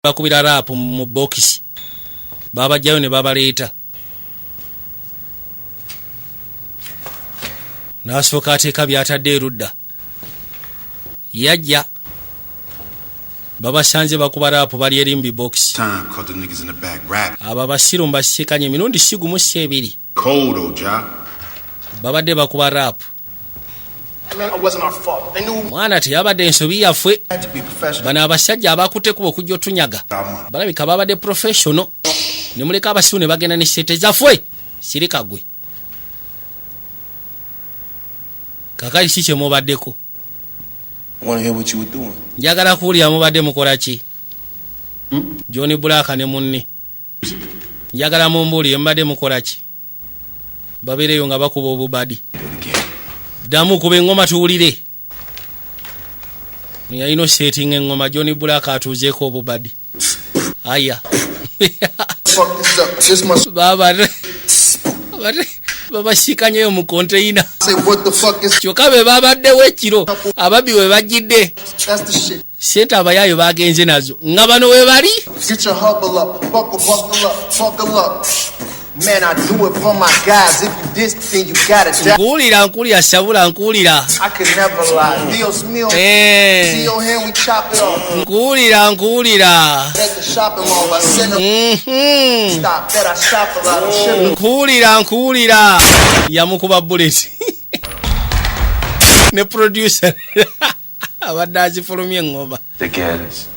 bakubira rap mu box baba jayo ne babaleeta nasooka ateeka byatadde erudda yajja babasanze bakuba rap bali erimbi box aba basiru mbashikanye emirundi sigumu sebiri babadde bakuba rap mwana teyabadde ensobi yaffe bano abasajja abakutte kuba okujja otunyaga balabika babadde professional ne muleka abasiru ne bagenda ne sete zaffe sirika gwe kakali si kye mubaddeko njagala kuwulira mubadde mukola ki John Blaq ne munne njagala mumbuulire mubadde mukola ki babeereyo nga bakuba obubadi damu kuba engoma tuwulire yalina setting engoma John Blaq atuuzeeko obubadi aya babashikanyeyo mu container kyokka be babaddewo ekiro ababbi we bajjidde sente abayaayo bagenze nazo nga bano we bali Man, I do it for my guys. If you this, then you gotta die. Nkulira shabula nkulira. I could never lie. Dios mío. See your hand, we chop it off. Nkulira. Take the shopping mall. I send them. Stop that. I shop a lot of shit. Nkulira. Yamukuba bullet. Ne producer. Abadde azifulumye ngoma. The gas.